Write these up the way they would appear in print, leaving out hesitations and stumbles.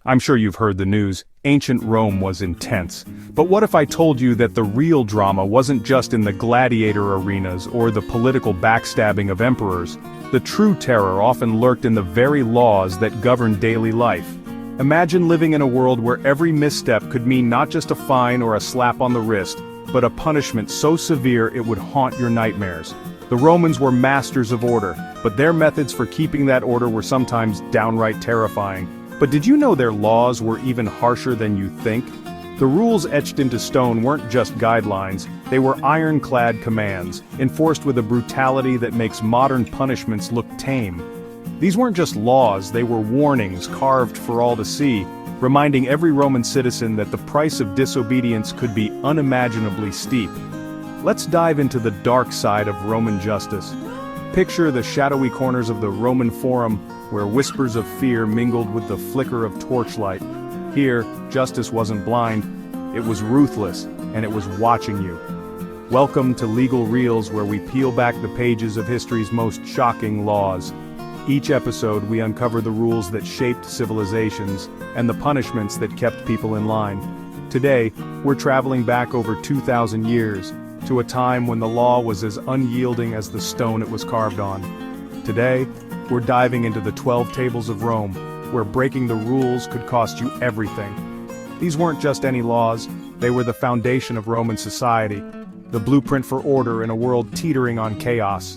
I'm sure you've heard the news. Ancient Rome was intense. But what if I told you that the real drama wasn't just in the gladiator arenas or the political backstabbing of emperors? The true terror often lurked in the very laws that govern daily life. Imagine living in a world where every misstep could mean not just a fine or a slap on the wrist, but a punishment so severe it would haunt your nightmares. The Romans were masters of order, but their methods for keeping that order were sometimes downright terrifying. But did you know their laws were even harsher than you think? The rules etched into stone weren't just guidelines, they were ironclad commands, enforced with a brutality that makes modern punishments look tame. These weren't just laws, they were warnings carved for all to see, reminding every Roman citizen that the price of disobedience could be unimaginably steep. Let's dive into the dark side of Roman justice. Picture the shadowy corners of the Roman Forum, where whispers of fear mingled with the flicker of torchlight. Here, justice wasn't blind, it was ruthless, and it was watching you. Welcome to Legal Reels, where we peel back the pages of history's most shocking laws. Each episode we uncover the rules that shaped civilizations, and the punishments that kept people in line. Today, we're traveling back over 2,000 years, to a time when the law was as unyielding as the stone it was carved on. Today, we're diving into the 12 tables of Rome, where breaking the rules could cost you everything. These weren't just any laws, they were the foundation of Roman society, the blueprint for order in a world teetering on chaos.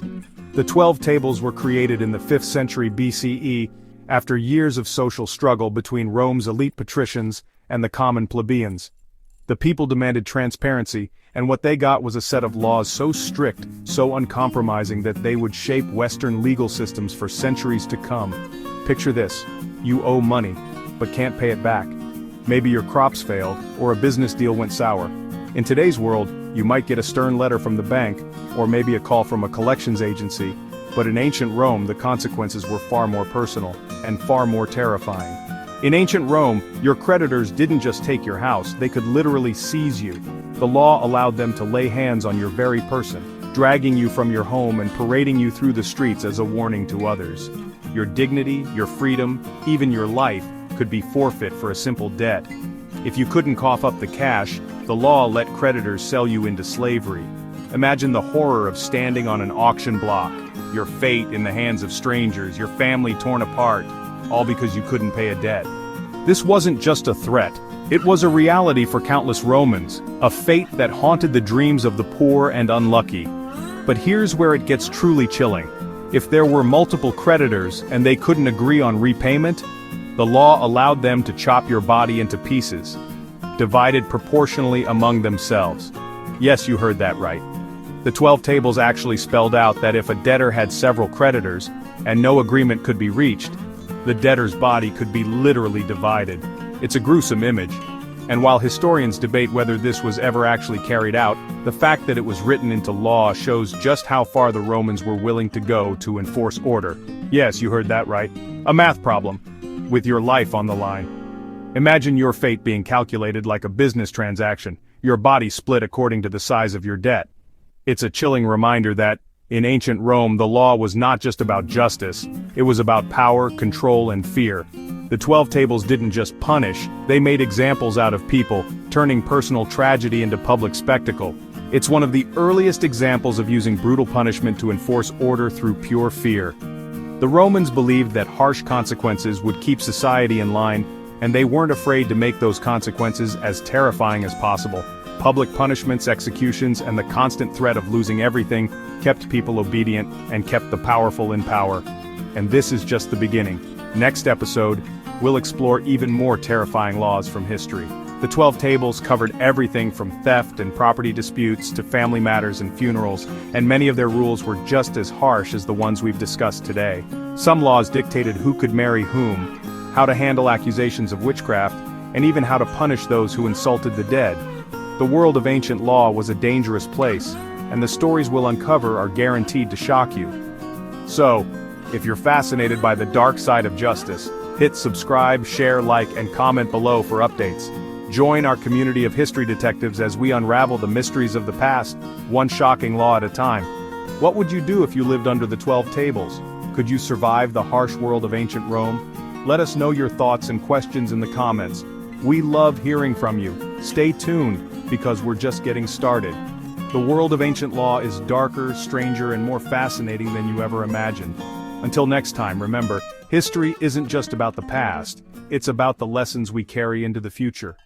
The 12 tables were created in the 5th century BCE, after years of social struggle between Rome's elite patricians and the common plebeians. The people demanded transparency, and what they got was a set of laws so strict, so uncompromising that they would shape Western legal systems for centuries to come. Picture this: you owe money, but can't pay it back. Maybe your crops failed, or a business deal went sour. In today's world, you might get a stern letter from the bank, or maybe a call from a collections agency, but in ancient Rome the consequences were far more personal, and far more terrifying. In ancient Rome, your creditors didn't just take your house, they could literally seize you. The law allowed them to lay hands on your very person, dragging you from your home and parading you through the streets as a warning to others. Your dignity, your freedom, even your life, could be forfeit for a simple debt. If you couldn't cough up the cash, the law let creditors sell you into slavery. Imagine the horror of standing on an auction block, your fate in the hands of strangers, your family torn apart, all because you couldn't pay a debt. This wasn't just a threat, it was a reality for countless Romans, a fate that haunted the dreams of the poor and unlucky. But here's where it gets truly chilling. If there were multiple creditors and they couldn't agree on repayment, the law allowed them to chop your body into pieces, divided proportionally among themselves. Yes, you heard that right. The 12 tables actually spelled out that if a debtor had several creditors, and no agreement could be reached, the debtor's body could be literally divided. It's a gruesome image, and while historians debate whether this was ever actually carried out, the fact that it was written into law shows just how far the Romans were willing to go to enforce order. Yes, you heard that right. A math problem, with your life on the line. Imagine your fate being calculated like a business transaction, your body split according to the size of your debt. It's a chilling reminder that, in ancient Rome, the law was not just about justice, it was about power, control, and fear. The 12 tables didn't just punish, they made examples out of people, turning personal tragedy into public spectacle. It's one of the earliest examples of using brutal punishment to enforce order through pure fear. The Romans believed that harsh consequences would keep society in line, and they weren't afraid to make those consequences as terrifying as possible. Public punishments, executions, and the constant threat of losing everything kept people obedient and kept the powerful in power. And this is just the beginning. Next episode, we'll explore even more terrifying laws from history. The 12 tables covered everything from theft and property disputes to family matters and funerals, and many of their rules were just as harsh as the ones we've discussed today. Some laws dictated who could marry whom, how to handle accusations of witchcraft, and even how to punish those who insulted the dead. The world of ancient law was a dangerous place, and the stories we'll uncover are guaranteed to shock you. So, if you're fascinated by the dark side of justice, hit subscribe, share, like, and comment below for updates. Join our community of history detectives as we unravel the mysteries of the past, one shocking law at a time. What would you do if you lived under the 12 tables? Could you survive the harsh world of ancient Rome? Let us know your thoughts and questions in the comments. We love hearing from you. Stay tuned, because we're just getting started. The world of ancient law is darker, stranger, and more fascinating than you ever imagined. Until next time, remember, history isn't just about the past, it's about the lessons we carry into the future.